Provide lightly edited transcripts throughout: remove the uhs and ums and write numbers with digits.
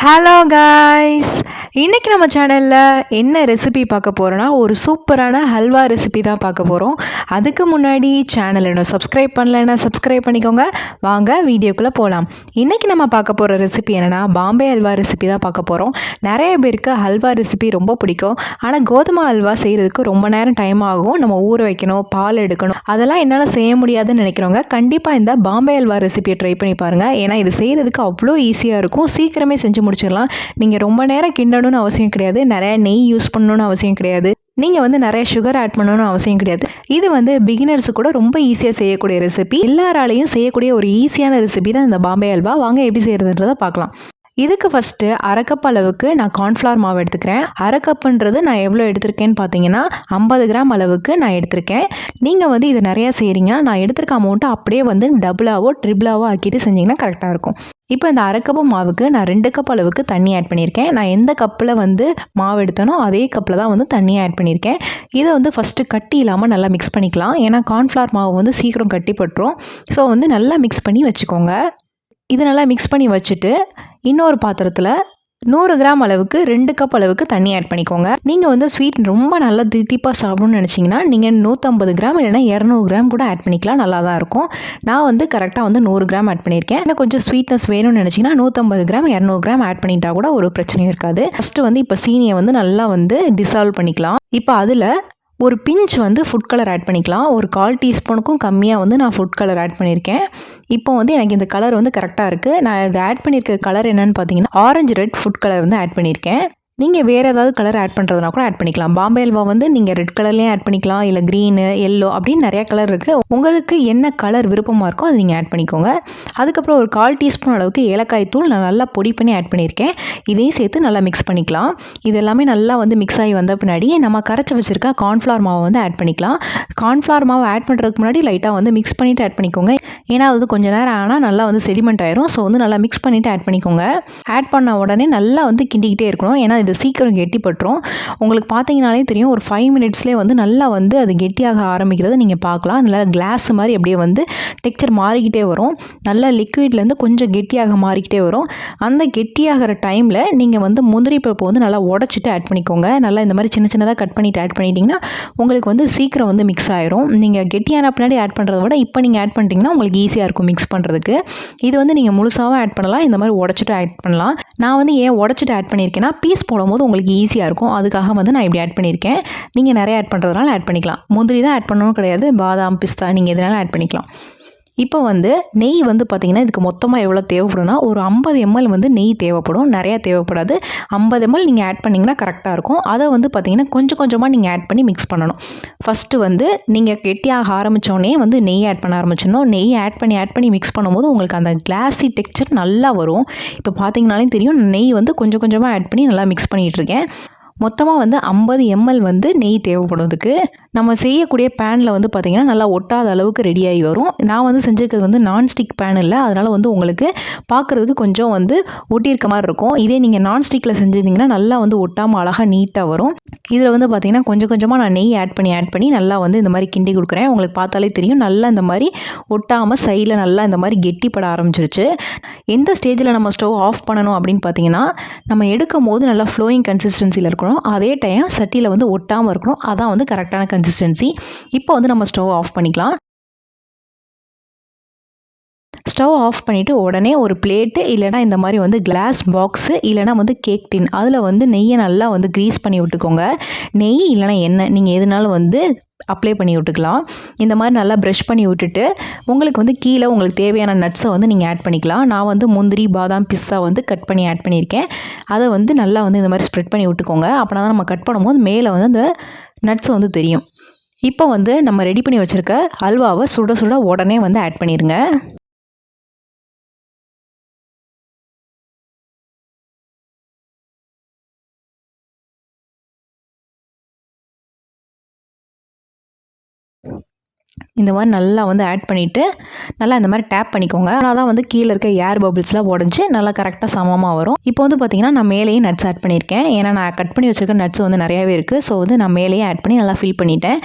Hello guys, இன்றைக்கி நம்ம சேனலில் என்ன ரெசிபி பார்க்க போகிறோன்னா ஒரு சூப்பரான ஹல்வா ரெசிபி தான் பார்க்க போகிறோம். அதுக்கு முன்னாடி சேனல் இன்னும் சப்ஸ்கிரைப் பண்ணலைன்னா சப்ஸ்கிரைப் பண்ணிக்கோங்க. வாங்க வீடியோக்குள்ளே போகலாம். இன்றைக்கி நம்ம பார்க்க போகிற ரெசிபி என்னென்னா பாம்பே ஹல்வா ரெசிபி தான் பார்க்க போகிறோம். நிறைய பேருக்கு ஹல்வா ரெசிபி ரொம்ப பிடிக்கும். ஆனால் கோதுமை ஹல்வா செய்கிறதுக்கு ரொம்ப நேரம் டைம் ஆகும். நம்ம ஊற வைக்கணும், பால் எடுக்கணும், அதெல்லாம் என்னால் செய்ய முடியாதுன்னு நினைக்கிறவங்க கண்டிப்பாக இந்த பாம்பே ஹல்வா ரெசிபியை ட்ரை பண்ணி பாருங்கள். ஏன்னா இது செய்கிறதுக்கு அவ்வளோ ஈஸியாக இருக்கும். சீக்கிரமே செஞ்சு முடிச்சிடலாம். நீங்கள் ரொம்ப நேரம் கிண்டணும்னு அவசியம் கிடையாது. நிறைய நெய் யூஸ் பண்ணணும்னு அவசியம் கிடையாது. நீங்கள் நிறைய சுகர் ஆட் பண்ணணும்னு அவசியம் கிடையாது. இது பிகினர்ஸு கூட ரொம்ப ஈஸியாக செய்யக்கூடிய ரெசிபி. எல்லாராலையும் செய்யக்கூடிய ஒரு ஈஸியான ரெசிபி தான் இந்த பாம்பே ஹல்வா. வாங்க எப்படி செய்கிறதுன்றதை பார்க்கலாம். இதுக்கு ஃபஸ்ட்டு அரை கப் அளவுக்கு நான் கார்ன்ஃப்ளவர் மாவு எடுத்துக்கிறேன். அரை கப்புன்றது நான் எவ்வளோ எடுத்திருக்கேன்னு பார்த்தீங்கன்னா 50 கிராம் அளவுக்கு நான் எடுத்திருக்கேன். நீங்கள் இதை நிறையா செய்கிறீங்கன்னா நான் எடுத்திருக்க அமௌண்ட்டை அப்படியே டபுளாவோ ட்ரிபிளாவோ ஆக்கிட்டு செஞ்சிங்கன்னா கரெக்டாக இருக்கும். இப்போ இந்த அரை கப்பு மாவுக்கு நான் 2 கப் அளவுக்கு தண்ணி ஆட் பண்ணியிருக்கேன். நான் எந்த கப்பில் மாவு எடுத்தனோ அதே கப்பில் தான் தண்ணியை ஆட் பண்ணியிருக்கேன். இதை ஃபஸ்ட்டு கட்டி இல்லாமல் நல்லா மிக்ஸ் பண்ணிக்கலாம். ஏன்னா கார்ன்ஃப்ளவர் மாவு சீக்கிரம் கட்டி பட்டுரும். ஸோ நல்லா மிக்ஸ் பண்ணி வச்சுக்கோங்க. இது நல்லா மிக்ஸ் பண்ணி வச்சுட்டு இன்னொரு பாத்திரத்தில் 100 கிராம் அளவுக்கு 2 கப் அளவுக்கு தண்ணி ஆட் பண்ணிக்கோங்க. நீங்கள் ஸ்வீட் ரொம்ப நல்லா தித்திப்பாக சாப்பிடணும்னு நினச்சிங்கன்னா நீங்கள் 150 கிராம் இல்லைனா 200 கிராம் கூட ஆட் பண்ணிக்கலாம். நல்லா தான் இருக்கும். நான் கரெக்டாக 100 கிராம் ஆட் பண்ணியிருக்கேன். இன்னும் கொஞ்சம் ஸ்வீட்னஸ் வேணும்னு நினச்சிங்கன்னா 150 கிராம் 200 கிராம் ஆட் பண்ணிட்டா கூட ஒரு பிரச்சனையும் இருக்காது. ஃபஸ்ட்டு இப்போ சீனியை நல்லா டிசால்வ் பண்ணிக்கலாம். இப்போ அதில் ஒரு பிஞ்ச் ஃபுட் கலர் ஆட் பண்ணிக்கலாம். ஒரு 1/4 டீஸ்பூனுக்கும் கம்மியாக நான் ஃபுட் கலர் ஆட் பண்ணியிருக்கேன். இப்போ எனக்கு இந்த கலர் கரெக்டாக இருக்குது. நான் இதை ஆட் பண்ணியிருக்க கலர் என்னென்னு பார்த்தீங்கன்னா orange red food colour add பண்ணியிருக்கேன். நீங்கள் வேறு ஏதாவது கலர் ஆட் பண்ணுறதுனா கூட ஆட் பண்ணிக்கலாம். பாம்பே ஹல்வா நீங்கள் ரெட் கலர்லேயும் ஆட் பண்ணிக்கலாம், இல்லை க்ரீனு, எல்லோ அப்படின்னு நிறையா கலர் இருக்குது. உங்களுக்கு என்ன கலர் விருப்பமாக இருக்கோ அதை நீங்கள் ஆட் பண்ணிக்கோங்க. அதுக்கப்புறம் ஒரு 1/4 டீஸ்பூன் அளவுக்கு ஏலக்காய் தூள் நான் நல்லா பொடி பண்ணி ஆட் பண்ணியிருக்கேன். இதையும் சேர்த்து நல்லா மிக்ஸ் பண்ணிக்கலாம். இது எல்லாமே நல்லா மிக்ஸ் ஆகி வந்த பின்னாடி நம்ம கரைச்சி வச்சுருக்க கார்ன்ஃப்ளவர் மாவை ஆட் பண்ணிக்கலாம். கார்ன்ஃப்ளவர் மாவை ஆட் பண்ணுறதுக்கு முன்னாடி லைட்டாக மிக்ஸ் பண்ணிவிட்டு ஆட் பண்ணிக்கோங்க. ஏன்னா கொஞ்சம் நேரம் ஆனால் நல்லா செடிமெண்ட் ஆயிரும். ஸோ நல்லா மிக்ஸ் பண்ணிவிட்டு ஆட் பண்ணிக்கோங்க. ஆட் பண்ண உடனே நல்லா கிண்டிக்கிட்டே இருக்கணும். ஏன்னா இது சீக்கிரம் கெட்டிப்பட்டுரும். உங்களுக்கு பார்த்தீங்கனாலே தெரியும், ஒரு 5 மினிட்ஸ்லேயே நல்லா அது கெட்டியாக ஆரம்பிக்கிறத நீங்கள் பார்க்கலாம். நல்லா கிளாஸ் மாதிரி அப்படியே டெக்ஸ்சர் மாறிக்கிட்டே வரும். நல்லா லிக்விட்லேருந்து கொஞ்சம் கெட்டியாக மாறிக்கிட்டே வரும். அந்த கெட்டியாகிற டைமில் நீங்கள் முந்திரி பருப்பு நல்லா உடச்சிட்டு ஆட் பண்ணிக்கோங்க. நல்லா இந்த மாதிரி சின்ன சின்னதாக கட் பண்ணிவிட்டு ஆட் பண்ணிட்டீங்கன்னா உங்களுக்கு சீக்கிரம் மிக்ஸ் ஆயிரும். நீங்கள் கெட்டியான பின்னாடி ஆட் பண்ணுறத விட இப்போ நீங்கள் ஆட் பண்ணிட்டீங்கன்னா உங்களுக்கு ஈஸியாக இருக்கும் மிக்ஸ் பண்ணுறதுக்கு. இது நீங்கள் முழுசாகவும் ஆட் பண்ணலாம், இந்த மாதிரி உடச்சிட்டு ஆட் பண்ணலாம். நான் ஏன் உடச்சிட்டு ஆட் பண்ணியிருக்கேன்னா பீஸ் போடும்போது உங்களுக்கு ஈஸியாக இருக்கும். அதுக்காக நான் இப்படி ஆட் பண்ணியிருக்கேன். நீங்கள் நிறைய ஆட் பண்ணுறதுனால ஆட் பண்ணிக்கலாம். முந்திரி தான் ஆட் பண்ணணும் கிடையாது, பாதாம், பிஸ்தா நீங்கள் எதுனாலும் ஆட் பண்ணிக்கலாம். இப்போ நெய் பார்த்தீங்கன்னா இதுக்கு மொத்தமாக எவ்வளோ தேவைப்படும்னா ஒரு 50 ml நெய் தேவைப்படும். நிறையா தேவைப்படாது. 50 ml நீங்கள் ஆட் பண்ணிங்கன்னா கரெக்டாக இருக்கும். அதை பார்த்தீங்கன்னா கொஞ்சம் கொஞ்சமாக நீங்கள் ஆட் பண்ணி மிக்ஸ் பண்ணணும். ஃபஸ்ட்டு நீங்கள் கெட்டியாக ஆரம்பித்தோடனே நெய் ஆட் பண்ண ஆரம்பிச்சிடணும். நெய் ஆட் பண்ணி மிக்ஸ் பண்ணும்போது உங்களுக்கு அந்த கிளாஸி டெக்ஸ்சர் நல்லா வரும். இப்போ பார்த்தீங்கனாலே தெரியும், நெய் கொஞ்சம் கொஞ்சமாக ஆட் பண்ணி நல்லா மிக்ஸ் பண்ணிகிட்ருக்கேன். மொத்தமாக 50 ml நெய் தேவைப்படுறதுக்கு. நம்ம செய்யக்கூடிய பேனில் பார்த்திங்கன்னா நல்லா ஒட்டாத அளவுக்கு ரெடியாகி வரும். நான் செஞ்சுருக்கிறது நான்ஸ்டிக் பேன் இல்லை, அதனால் உங்களுக்கு பார்க்குறதுக்கு கொஞ்சம் ஒட்டியிருக்க மாதிரி இருக்கும். இதே நீங்கள் நான்ஸ்டிக்கில் செஞ்சுருந்தீங்கன்னா நல்லா ஒட்டாமல் அழகாக நீட்டாக வரும். இதில் பார்த்திங்கன்னா கொஞ்சம் கொஞ்சமாக நான் நெய் ஆட் பண்ணி நல்லா இந்த மாதிரி கிண்டி கொடுக்குறேன். உங்களுக்கு பார்த்தாலே தெரியும், நல்லா இந்த மாதிரி ஒட்டாமல் சைடில் நல்லா இந்த மாதிரி கெட்டிப்பட ஆரம்பிச்சிருச்சு. எந்த ஸ்டேஜில் நம்ம ஸ்டவ் ஆஃப் பண்ணணும் அப்படின்னு பார்த்தீங்கன்னா, நம்ம எடுக்கும் போது நல்லா ஃப்ளோயிங் கன்சிஸ்டன்சியில் இருக்கணும். அதே டைம் சட்டியில் ஒட்டாமல் இருக்கணும். அதான் கரெக்டான கன்சிஸ்டன்சி. இப்போ நம்ம ஸ்டவ் ஆஃப் பண்ணிக்கலாம். ஸ்டவ் ஆஃப் பண்ணிவிட்டு உடனே ஒரு பிளேட்டு இல்லைனா இந்த மாதிரி கிளாஸ் பாக்ஸு இல்லைனா கேக் டின் அதில் நெய்யை நல்லா க்ரீஸ் பண்ணி விட்டுக்கோங்க. நெய் இல்லைனா எண்ணெய் நீங்கள் எதுனாலும் அப்ளை பண்ணி விட்டுக்கலாம். இந்த மாதிரி நல்லா ப்ரஷ் பண்ணி விட்டுட்டு உங்களுக்கு கீழே உங்களுக்கு தேவையான நட்ஸை நீங்கள் ஆட் பண்ணிக்கலாம். நான் முந்திரி, பாதாம், பிஸ்தா கட் பண்ணி ஆட் பண்ணியிருக்கேன். அதை நல்லா இந்த மாதிரி ஸ்ப்ரெட் பண்ணி விட்டுக்கோங்க. அப்படின்னா தான் நம்ம கட் பண்ணும்போது மேலே அந்த நட்ஸ் தெரியும். இப்போ நம்ம ரெடி பண்ணி வச்சுருக்க ஹல்வாவை சுட சுட உடனே ஆட் பண்ணிடுங்க. இந்த மாதிரி நல்லா ஆட் பண்ணிவிட்டு நல்லா இந்த மாதிரி டேப் பண்ணிக்கோங்க. ஆனால் தான் கீழே இருக்க ஏர் பபிள்ஸ்லாம் உடஞ்சி நல்லா கரெக்டாக சமமாக வரும். இப்போ பார்த்தீங்கன்னா நான் மேலேயும் நட்ஸ் ஆட் பண்ணியிருக்கேன். ஏன்னா நான் கட் பண்ணி வச்சுருக்க நட்ஸ் நிறையாவே இருக்குது. ஸோ நான் மேலேயே ஆட் பண்ணி நல்லா ஃபில் பண்ணிட்டேன்.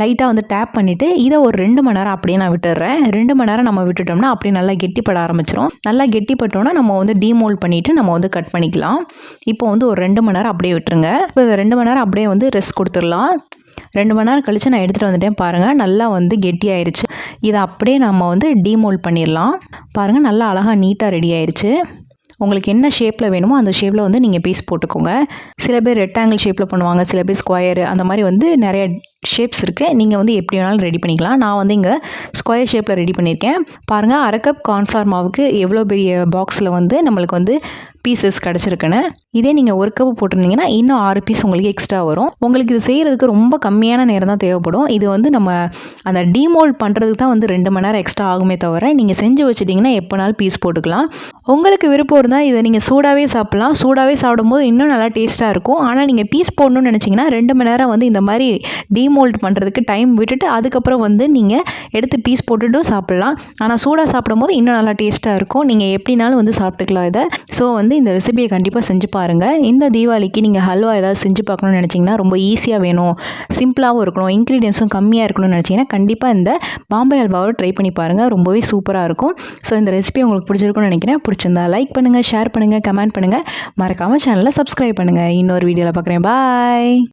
லைட்டாக வந்து டேப் பண்ணிவிட்டு இதை ஒரு 2 மணி நேரம் அப்படியே நான் விட்டுடுறேன். 2 மணி நேரம் நம்ம விட்டுட்டோம்னா அப்படியே நல்லா கெட்டிப்பட ஆரம்பிச்சிரும். நல்லா கெட்டிப்பட்டோன்னா நம்ம வந்து டீமோல்ட் பண்ணிவிட்டு நம்ம வந்து கட் பண்ணிக்கலாம். இப்போ வந்து ஒரு 2 மணி நேரம் அப்படியே விட்டுருங்க. இப்போ இதை 2 மணி நேரம் அப்படியே வந்து ரெஸ்ட் கொடுத்துடலாம். 2 மணி நேரம் கழித்து நான் எடுத்துகிட்டு வந்துட்டேன் பாருங்கள். நல்லா வந்து கெட்டியாயிருச்சு. இதை அப்படியே நம்ம வந்து டீமோல்ட் பண்ணிடலாம். பாருங்கள் நல்லா அழகாக நீட்டாக ரெடி ஆயிடுச்சு. உங்களுக்கு என்ன ஷேப்பில் வேணுமோ அந்த ஷேப்பில் வந்து நீங்கள் பீஸ் போட்டுக்கோங்க. சில பேர் ரெக்டாங்கிள் ஷேப்பில் பண்ணுவாங்க, சில பேர் ஸ்கொயரு, அந்த மாதிரி வந்து நிறைய ஷேப்ஸ் இருக்குது. நீங்கள் வந்து எப்படி வேணாலும் ரெடி பண்ணிக்கலாம். நான் வந்து இங்கே ஸ்கொயர் ஷேப்பில் ரெடி பண்ணியிருக்கேன். பாருங்கள், 1/2 கப் கார்ன்ஃப்ளவர் மாவுக்கு எவ்வளோ பெரிய பாக்ஸில் வந்து நம்மளுக்கு வந்து பீசஸ் கிடச்சிருக்குன்னு. இதே நீங்கள் 1 கப் போட்டிருந்தீங்கன்னா இன்னும் 6 பீஸ் உங்களுக்கு எக்ஸ்ட்ரா வரும். உங்களுக்கு இது செய்கிறதுக்கு ரொம்ப கம்மியான நேரம் தான் தேவைப்படும். இது வந்து நம்ம அந்த டீமோல்ட் பண்ணுறதுக்கு தான் வந்து 2 மணி நேரம் எக்ஸ்ட்ரா ஆகுமே தவிர நீங்கள் செஞ்சு வச்சுட்டிங்கன்னா எப்போனாலும் பீஸ் போட்டுக்கலாம். உங்களுக்கு விருப்பம் இருந்தால் இதை நீங்கள் சூடாகவே சாப்பிட்லாம். சூடாகவே சாப்பிடும்போது இன்னும் நல்லா டேஸ்ட்டாக இருக்கும். ஆனால் நீங்கள் பீஸ் போடணும்னு நினச்சிங்கன்னா 2 மணி நேரம் வந்து இந்த மாதிரி டீமோல்ட் பண்ணுறதுக்கு டைம் விட்டுட்டு அதுக்கப்புறம் வந்து நீங்கள் எடுத்து பீஸ் போட்டுட்டும் சாப்பிட்லாம். ஆனால் சூடாக சாப்பிடும்போது இன்னும் நல்லா டேஸ்ட்டாக இருக்கும். நீங்கள் எப்படினாலும் வந்து சாப்பிட்டுக்கலாம் இதை. ஸோ வந்து இந்த ரெசிபியை கண்டிப்பாக செஞ்சு பாருங்கள். இந்த தீபாவளிக்கு நீங்கள் ஹல்வா ஏதாவது செஞ்சு பார்க்கணும்னு நினச்சிங்கன்னா, ரொம்ப ஈஸியாக வேணும், சிம்பிளாகவும் இருக்கணும், இன்க்ரீடியன்ஸும் கம்மியாக இருக்கணும்னு நினச்சிங்கன்னா கண்டிப்பாக இந்த பாம்பே ஹல்வாவை ட்ரை பண்ணி பாருங்கள். ரொம்பவே சூப்பராக இருக்கும். ஸோ இந்த ரெசிபி உங்களுக்கு பிடிச்சிருக்கும்னு நினைக்கிறேன். பிடிச்சிருந்தா லைக் பண்ணுங்கள், ஷேர் பண்ணுங்கள், கமெண்ட் பண்ணுங்கள். மறக்காமல் சேனலை சப்ஸ்கிரைப் பண்ணுங்கள். இன்னொரு வீடியோவில் பார்க்குறேன். பாய்.